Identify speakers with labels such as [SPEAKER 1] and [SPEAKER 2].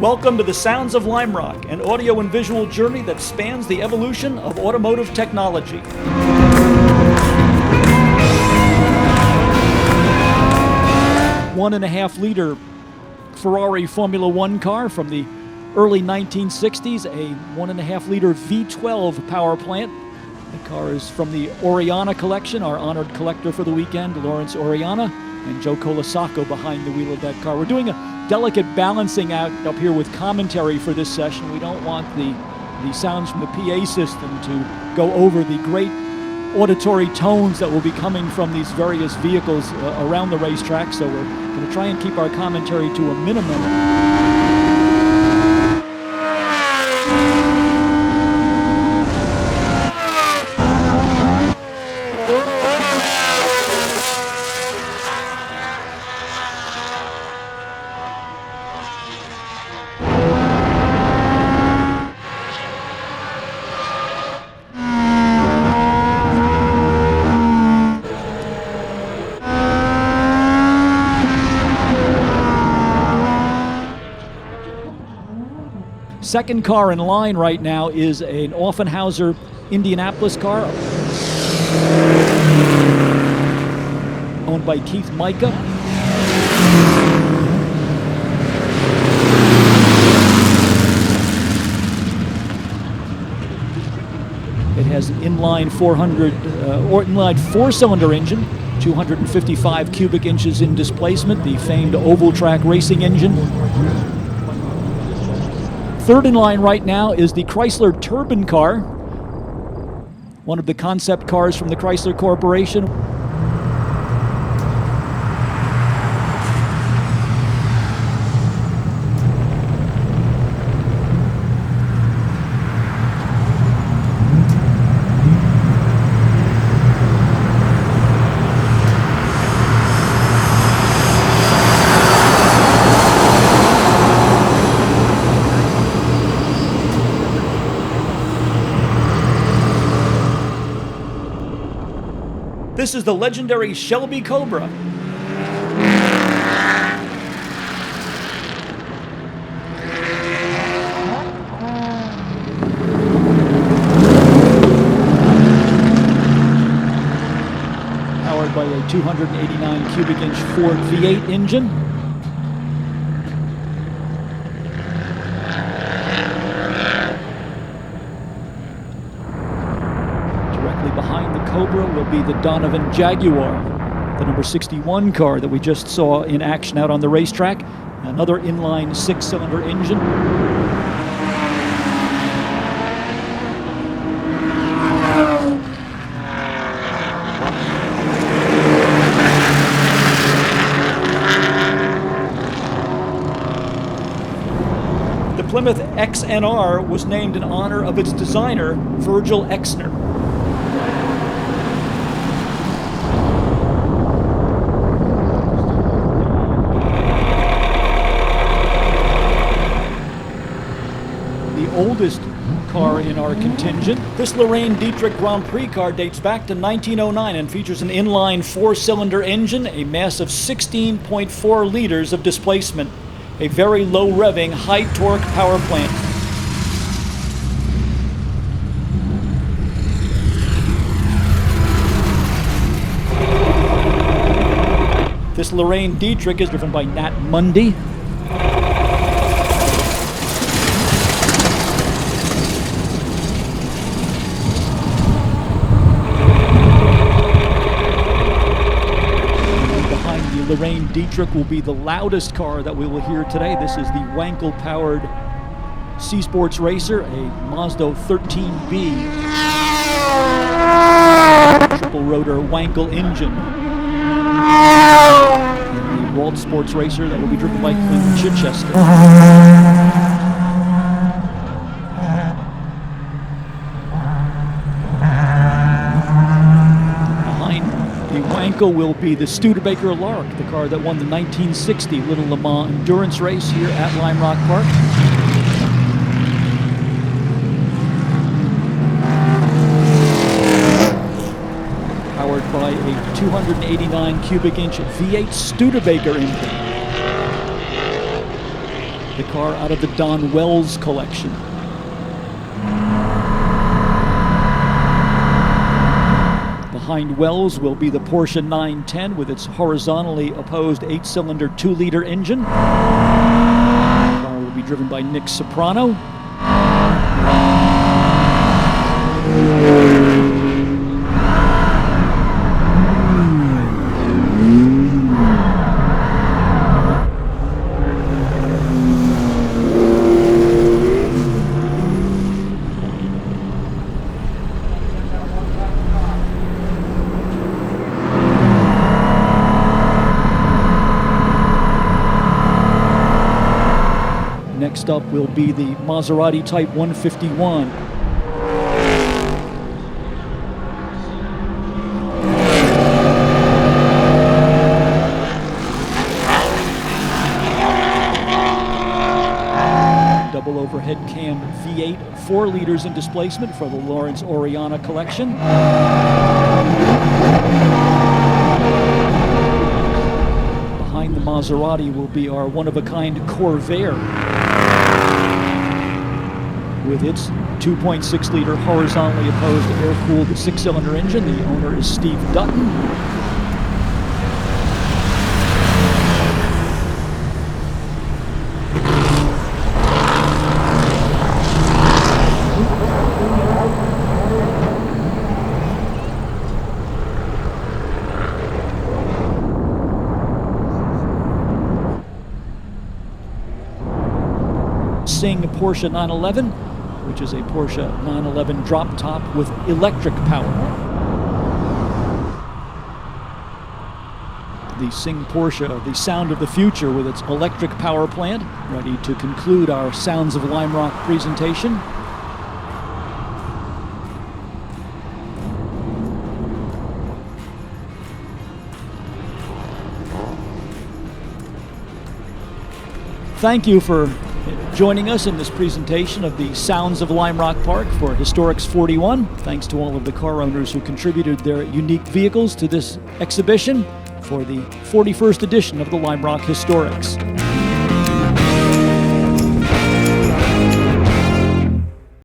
[SPEAKER 1] Welcome to the Sounds of Lime Rock, an audio and visual journey that spans the evolution of automotive technology. 1.5-liter Ferrari Formula One car from the early 1960s, a 1.5-liter V12 power plant. The car is from the Auriana collection, our honored collector for the weekend, Auriana, and Joe Colasacco behind the wheel of that car. We're doing a delicate balancing out up here with commentary for this session. We don't want the sounds from the PA system to go over the great auditory tones that will be coming from these various vehicles around the racetrack, so we're going to try and keep our commentary to a minimum. Second car in line right now is an Offenhauser Indianapolis car owned by Keith Micah. It has an inline 400 or inline four-cylinder engine, 255 cubic inches in displacement, the famed oval track racing engine. Third in line right now is the Chrysler Turbine car, one of the concept cars from the Chrysler Corporation. This is the legendary Shelby Cobra. Powered by a 289 cubic inch Ford V8 engine. Behind the Cobra will be the Donovan Jaguar, the number 61 car that we just saw in action out on the racetrack. Another inline six-cylinder engine. The Plymouth XNR was named in honor of its designer, Virgil Exner. Oldest car in our contingent. This Lorraine-Dietrich Grand Prix car dates back to 1909 and features an inline four-cylinder engine, a massive 16.4 liters of displacement, a very low revving, high torque power plant. This Lorraine-Dietrich is driven by Nat Mundy. Lorraine-Dietrich will be the loudest car that we will hear today. This is the Wankel-powered C-Sports Racer, a Mazda 13B triple-rotor Wankel engine. And the Ralt Sports Racer that will be driven by Clint Chichester. Will be the Studebaker Lark, the car that won the 1960 Little Le Mans endurance race here at Lime Rock Park. Powered by a 289 cubic inch V8 Studebaker engine. the car out of the Don Wells collection. Behind Wells will be the Porsche 910 with its horizontally opposed 8-cylinder 2-liter engine. The car will be driven by Nick Soprano. Next up will be the Maserati Type 151. Double overhead cam V8, 4 liters in displacement for the Lawrence Auriana collection. Behind the Maserati will be our one-of-a-kind Corvair with its 2.6-liter horizontally opposed air-cooled 6-cylinder engine. The owner is Steve Dutton. Sing Porsche 911, which is a Porsche 911 drop top with electric power. The Sing Porsche, the sound of the future with its electric power plant, ready to conclude our Sounds of Lime Rock presentation. Thank you for joining us in this presentation of the Sounds of Lime Rock Park for Historics 41. Thanks to all of the car owners who contributed their unique vehicles to this exhibition for the 41st edition of the Lime Rock Historics.